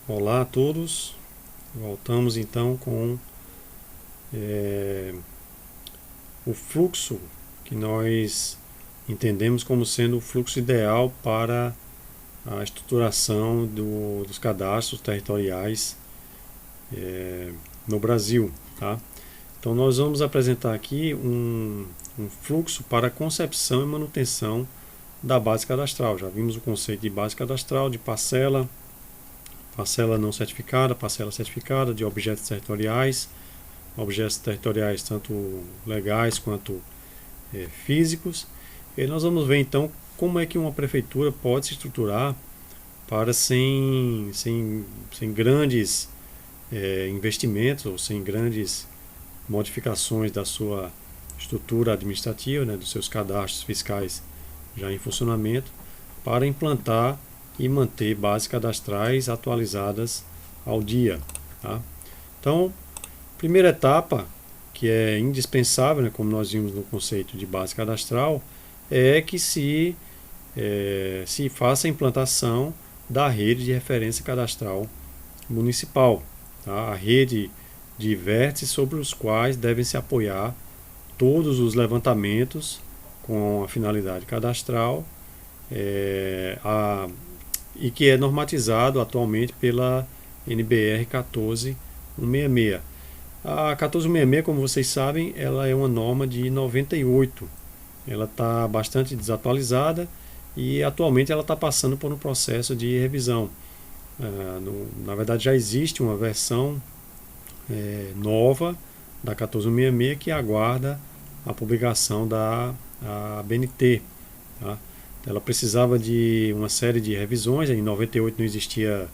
Olá a todos, voltamos então com o fluxo que nós entendemos como sendo o fluxo ideal para a estruturação dos cadastros territoriais no Brasil. Tá? Então nós vamos apresentar aqui um fluxo para a concepção e manutenção da base cadastral. Já vimos o conceito de base cadastral, de parcela não certificada, parcela certificada, de objetos territoriais tanto legais quanto físicos. E nós vamos ver então como é que uma prefeitura pode se estruturar para sem grandes investimentos ou sem grandes modificações da sua estrutura administrativa, né, dos seus cadastros fiscais já em funcionamento, para implantar e manter bases cadastrais atualizadas ao dia. Tá? Então, primeira etapa, que é indispensável, né, como nós vimos no conceito de base cadastral, é que se faça a implantação da rede de referência cadastral municipal, tá? A rede de vértices sobre os quais devem se apoiar todos os levantamentos com a finalidade cadastral e que é normatizado atualmente pela NBR 14166. A 14166, como vocês sabem, ela é uma norma de 98. Ela está bastante desatualizada e atualmente ela está passando por um processo de revisão. Na verdade já existe uma versão nova da 14166 que aguarda a publicação da ABNT. Tá? Ela precisava de uma série de revisões. Em 98 não existia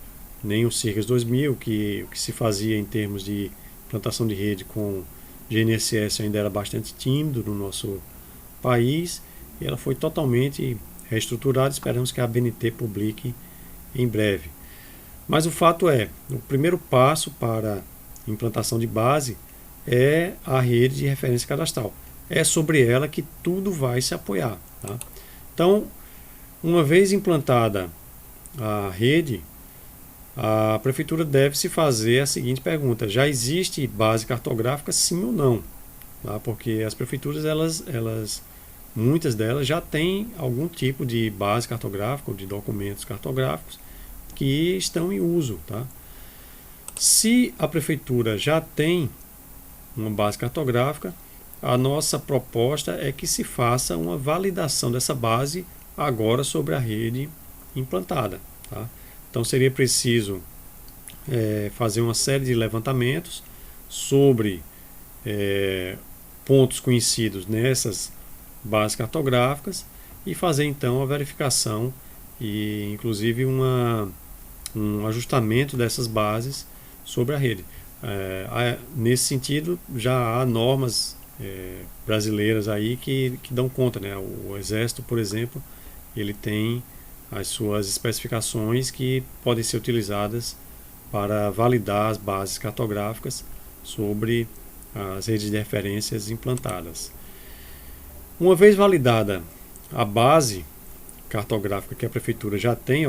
nem o CIRCAS 2000, que o que se fazia em termos de implantação de rede com GNSS ainda era bastante tímido no nosso país, e ela foi totalmente reestruturada. Esperamos que a ABNT publique em breve. Mas o fato é, o primeiro passo para a implantação de base é a rede de referência cadastral. É sobre ela que tudo vai se apoiar. Tá? Então, uma vez implantada a rede, a prefeitura deve se fazer a seguinte pergunta: já existe base cartográfica, sim ou não? Tá? Porque as prefeituras, muitas delas já têm algum tipo de base cartográfica ou de documentos cartográficos que estão em uso. Tá? Se a prefeitura já tem uma base cartográfica, a nossa proposta é que se faça uma validação dessa base agora sobre a rede implantada. Tá? Então seria preciso fazer uma série de levantamentos sobre pontos conhecidos nessas bases cartográficas e fazer então a verificação e inclusive um ajustamento dessas bases sobre a rede. Nesse sentido, já há normas brasileiras aí que dão conta, né? O Exército, por exemplo, ele tem as suas especificações que podem ser utilizadas para validar as bases cartográficas sobre as redes de referências implantadas. Uma vez validada a base cartográfica que a prefeitura já tem,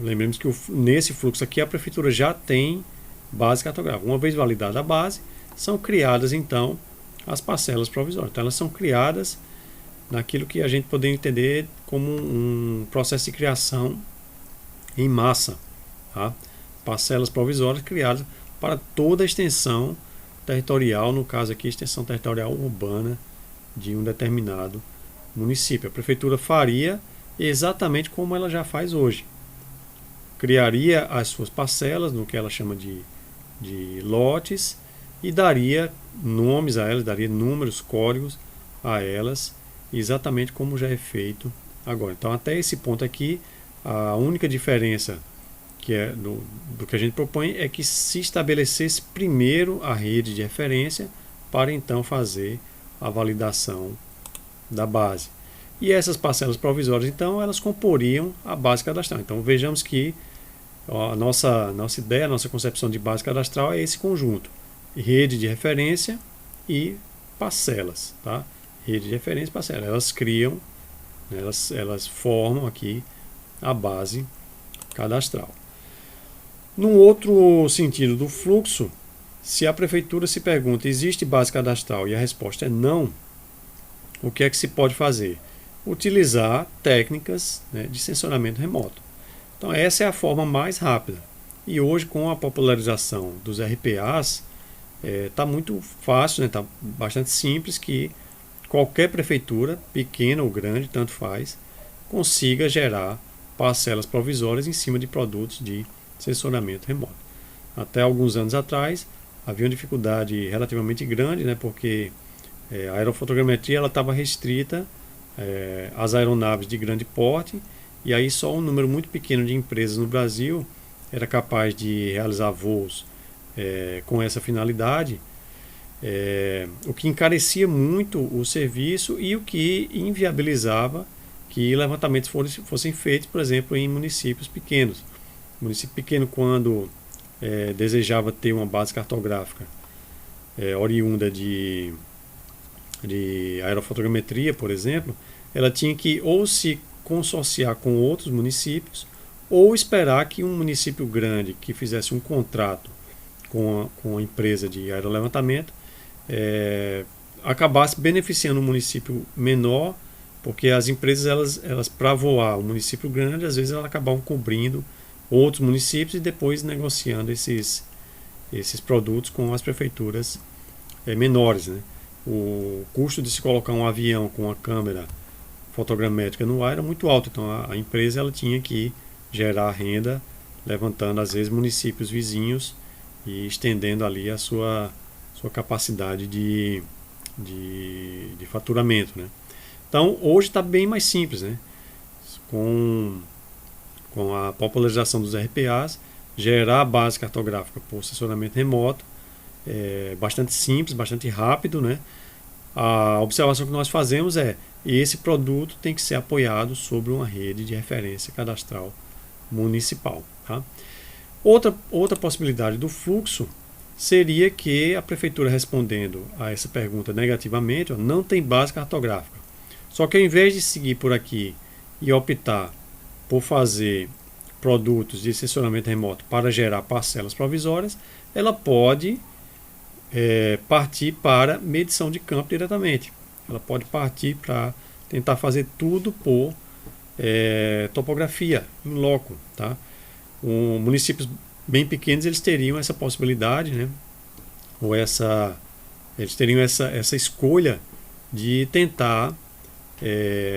lembremos que nesse fluxo aqui a prefeitura já tem base cartográfica. Uma vez validada a base, são criadas então as parcelas provisórias. Então elas são criadas naquilo que a gente poderia entender como um processo de criação em massa. Tá? Parcelas provisórias criadas para toda a extensão territorial, no caso aqui, extensão territorial urbana de um determinado município. A prefeitura faria exatamente como ela já faz hoje. Criaria as suas parcelas, no que ela chama de lotes, e daria nomes a elas, daria números, códigos a elas, exatamente como já é feito agora. Então, até esse ponto aqui, a única diferença que é do que a gente propõe é que se estabelecesse primeiro a rede de referência para então fazer a validação da base. E essas parcelas provisórias, então, elas comporiam a base cadastral. Então, vejamos que a nossa ideia, a nossa concepção de base cadastral é esse conjunto: rede de referência e parcelas. Tá? Rede de referência e parcelas. Elas criam, elas formam aqui a base cadastral. Num outro sentido do fluxo, se a prefeitura se pergunta, existe base cadastral, e a resposta é não, o que é que se pode fazer? Utilizar técnicas, né, de censuramento remoto. Então essa é a forma mais rápida. E hoje, com a popularização dos RPAs, está muito fácil, está, bastante simples, que qualquer prefeitura, pequena ou grande, tanto faz, consiga gerar parcelas provisórias em cima de produtos de censuramento remoto. Até alguns anos atrás havia uma dificuldade relativamente grande, né, porque a aerofotogrametria estava restrita às aeronaves de grande porte, e aí só um número muito pequeno de empresas no Brasil era capaz de realizar voos com essa finalidade, o que encarecia muito o serviço e o que inviabilizava que levantamentos fossem feitos, por exemplo, em municípios pequenos. O município pequeno, quando desejava ter uma base cartográfica oriunda de aerofotogrametria, por exemplo, ela tinha que ou se consorciar com outros municípios ou esperar que um município grande que fizesse um contrato com a empresa de aerolevantamento acabasse beneficiando um município menor, porque as empresas, elas para voar o município grande, às vezes elas acabavam cobrindo outros municípios e depois negociando esses produtos com as prefeituras menores, né? O custo de se colocar um avião com uma câmera fotogramétrica no ar era muito alto, então a empresa ela tinha que gerar renda, levantando às vezes municípios vizinhos e estendendo ali a sua capacidade de faturamento, né? Então hoje está bem mais simples, né? Com a popularização dos RPAs, gerar a base cartográfica por censuramento remoto bastante simples, bastante rápido, né? A observação que nós fazemos é esse produto tem que ser apoiado sobre uma rede de referência cadastral municipal, tá? Outra possibilidade do fluxo seria que a prefeitura, respondendo a essa pergunta negativamente, não tem base cartográfica. Só que ao invés de seguir por aqui e optar por fazer produtos de censuramento remoto para gerar parcelas provisórias, ela pode partir para medição de campo diretamente. Ela pode partir para tentar fazer tudo por topografia, em loco, tá? Municípios bem pequenos eles teriam essa possibilidade, né? Ou eles teriam essa escolha de tentar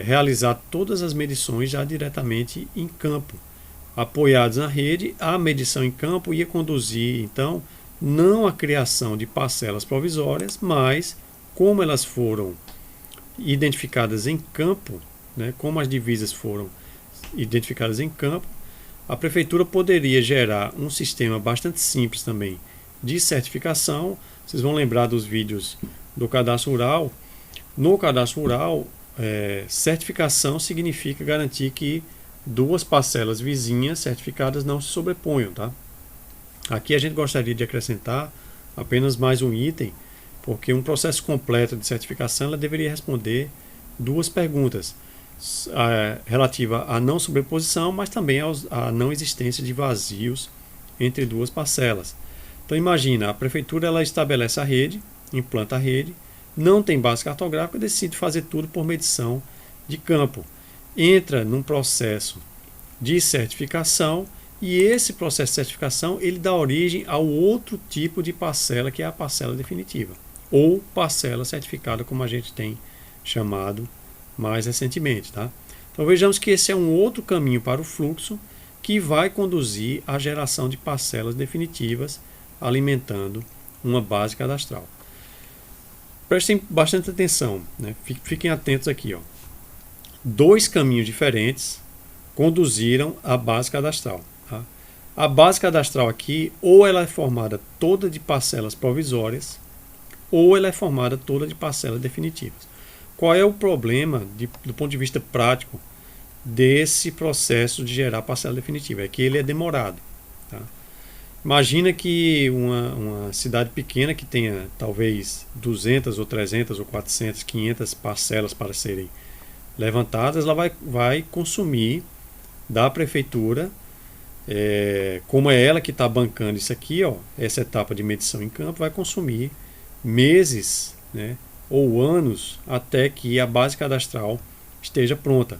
realizar todas as medições já diretamente em campo, apoiados na rede. A medição em campo ia conduzir então não a criação de parcelas provisórias, mas como elas foram identificadas em campo, né, como as divisas foram identificadas em campo, a prefeitura poderia gerar um sistema bastante simples também de certificação. Vocês vão lembrar dos vídeos do cadastro rural. No cadastro rural, certificação significa garantir que duas parcelas vizinhas certificadas não se sobreponham, tá? Aqui a gente gostaria de acrescentar apenas mais um item, porque um processo completo de certificação ela deveria responder duas perguntas relativa à não sobreposição, mas também à não existência de vazios entre duas parcelas. Então imagina, a prefeitura ela estabelece a rede, implanta a rede, não tem base cartográfica, decide fazer tudo por medição de campo. Entra num processo de certificação e esse processo de certificação ele dá origem ao outro tipo de parcela, que é a parcela definitiva, ou parcela certificada, como a gente tem chamado mais recentemente, tá? Então vejamos que esse é um outro caminho para o fluxo que vai conduzir à geração de parcelas definitivas, alimentando uma base cadastral. Prestem bastante atenção, né? Fiquem atentos aqui, ó. Dois caminhos diferentes conduziram à base cadastral. Tá? A base cadastral aqui, ou ela é formada toda de parcelas provisórias, ou ela é formada toda de parcelas definitivas. Qual é o problema do ponto de vista prático desse processo de gerar parcela definitiva? É que ele é demorado. Tá? Imagina que uma cidade pequena que tenha talvez 200 ou 300 ou 400, 500 parcelas para serem levantadas, ela vai consumir da prefeitura como é ela que está bancando isso aqui, ó, essa etapa de medição em campo vai consumir meses, né, ou anos até que a base cadastral esteja pronta.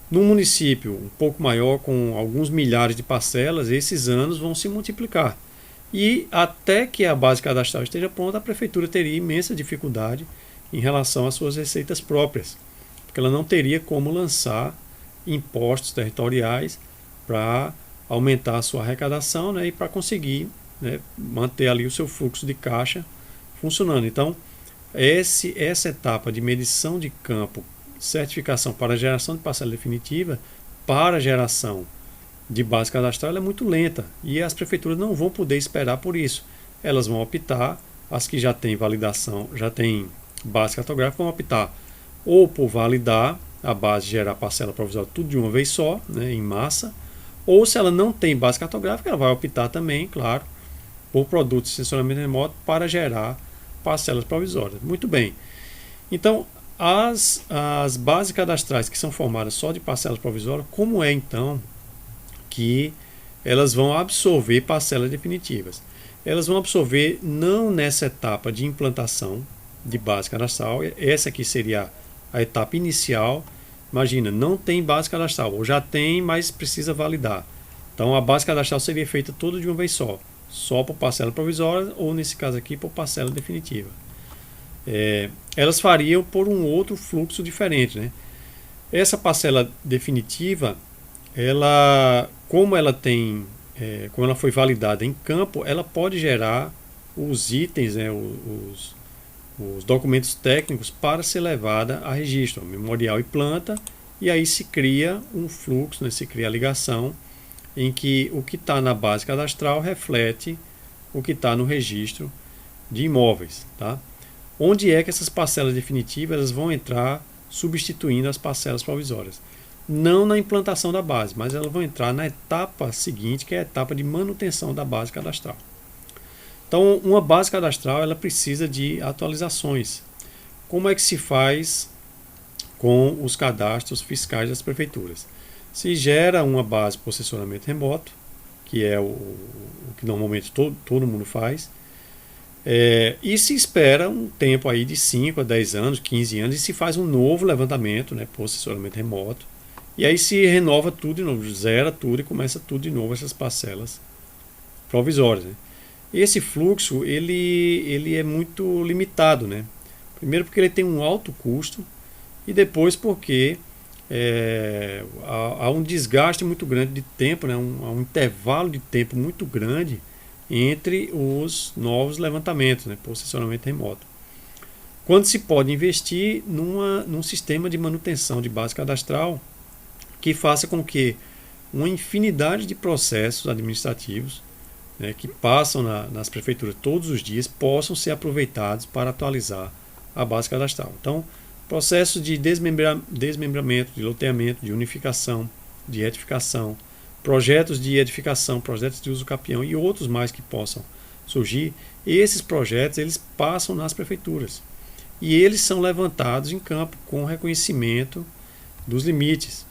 Num município um pouco maior, com alguns milhares de parcelas, esses anos vão se multiplicar. E até que a base cadastral esteja pronta, a prefeitura teria imensa dificuldade em relação às suas receitas próprias, porque ela não teria como lançar impostos territoriais para aumentar a sua arrecadação, né, e para conseguir, né, manter ali o seu fluxo de caixa funcionando. Então, essa etapa de medição de campo, certificação para geração de parcela definitiva, para geração de base cadastral, ela é muito lenta e as prefeituras não vão poder esperar por isso. Elas vão optar, as que já têm validação, já têm base cartográfica, vão optar ou por validar a base, gerar parcela provisória tudo de uma vez só, né, em massa, ou se ela não tem base cartográfica, ela vai optar também, claro, por produtos de sensoramento remoto para gerar parcelas provisórias. Muito bem. Então, as bases cadastrais que são formadas só de parcelas provisórias, como é então que elas vão absorver parcelas definitivas? Elas vão absorver não nessa etapa de implantação de base cadastral, essa aqui seria a etapa inicial. Imagina, não tem base cadastral, ou já tem, mas precisa validar. Então a base cadastral seria feita toda de uma vez só por parcela provisória, ou nesse caso aqui por parcela definitiva. Elas fariam por um outro fluxo diferente, né? Essa parcela definitiva, como ela foi validada em campo, ela pode gerar os itens, né, os documentos técnicos para ser levada a registro, memorial e planta, e aí se cria um fluxo, né, se cria a ligação em que o que está na base cadastral reflete o que está no registro de imóveis, tá? Onde é que essas parcelas definitivas elas vão entrar substituindo as parcelas provisórias? Não na implantação da base, mas elas vão entrar na etapa seguinte, que é a etapa de manutenção da base cadastral. Então, uma base cadastral ela precisa de atualizações. Como é que se faz com os cadastros fiscais das prefeituras? Se gera uma base por assessoramento remoto, que é o que normalmente todo mundo faz, e se espera um tempo aí de 5 a 10 anos, 15 anos, e se faz um novo levantamento, né, por assessoramento remoto, e aí se renova tudo de novo, zera tudo e começa tudo de novo, essas parcelas provisórias, né? Esse fluxo ele é muito limitado, né? Primeiro porque ele tem um alto custo e depois porque há um desgaste muito grande de tempo, né? Há um intervalo de tempo muito grande entre os novos levantamentos, né, por assessoramento remoto. Quando se pode investir num sistema de manutenção de base cadastral que faça com que uma infinidade de processos administrativos, né, que passam nas prefeituras todos os dias possam ser aproveitados para atualizar a base cadastral. Então, processos de desmembramento, de loteamento, de unificação, de retificação, projetos de edificação, projetos de uso capião e outros mais que possam surgir, esses projetos eles passam nas prefeituras e eles são levantados em campo com reconhecimento dos limites,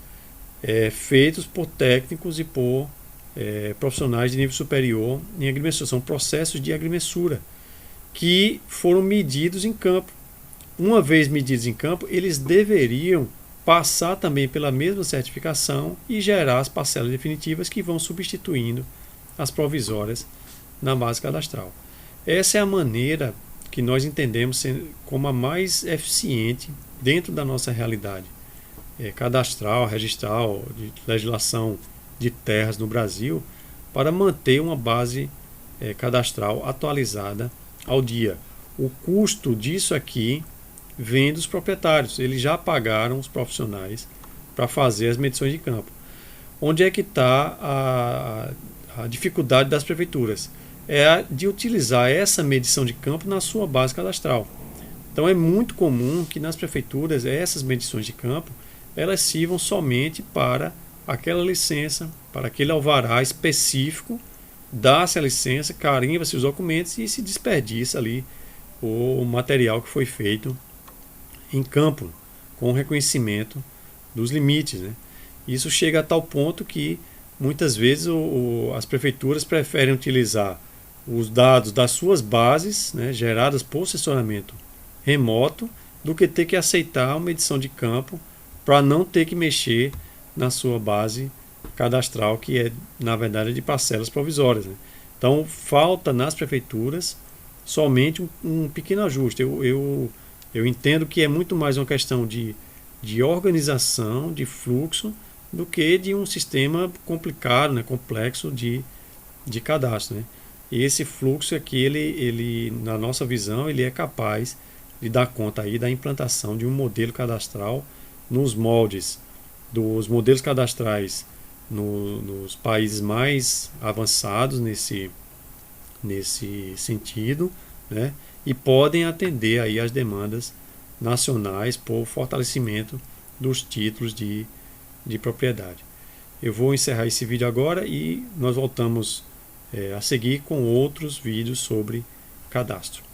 feitos por técnicos e por profissionais de nível superior em agrimensura. São processos de agrimensura que foram medidos em campo. Uma vez medidos em campo, eles deveriam passar também pela mesma certificação e gerar as parcelas definitivas que vão substituindo as provisórias na base cadastral. Essa é a maneira que nós entendemos como a mais eficiente dentro da nossa realidade cadastral, registral, de legislação de terras no Brasil, para manter uma base cadastral atualizada ao dia. O custo disso aqui vem dos proprietários, eles já pagaram os profissionais para fazer as medições de campo. Onde é que está a dificuldade das prefeituras? É a de utilizar essa medição de campo na sua base cadastral. Então é muito comum que nas prefeituras essas medições de campo elas sirvam somente para aquela licença, para aquele alvará específico, dá-se a licença, carimba-se os documentos e se desperdiça ali o material que foi feito em campo, com o reconhecimento dos limites, né? Isso chega a tal ponto que muitas vezes as prefeituras preferem utilizar os dados das suas bases, né, geradas por sensoramento remoto, do que ter que aceitar uma edição de campo para não ter que mexer na sua base cadastral, que é, na verdade, de parcelas provisórias, né? Então, falta nas prefeituras somente um pequeno ajuste. Eu entendo que é muito mais uma questão de organização, de fluxo, do que de um sistema complicado, né, complexo de cadastro, né? E esse fluxo aqui, ele, na nossa visão, ele é capaz de dar conta aí da implantação de um modelo cadastral nos moldes dos modelos cadastrais nos países mais avançados nesse sentido, né? E podem atender aí as demandas nacionais por fortalecimento dos títulos de propriedade. Eu vou encerrar esse vídeo agora e nós voltamos a seguir com outros vídeos sobre cadastro.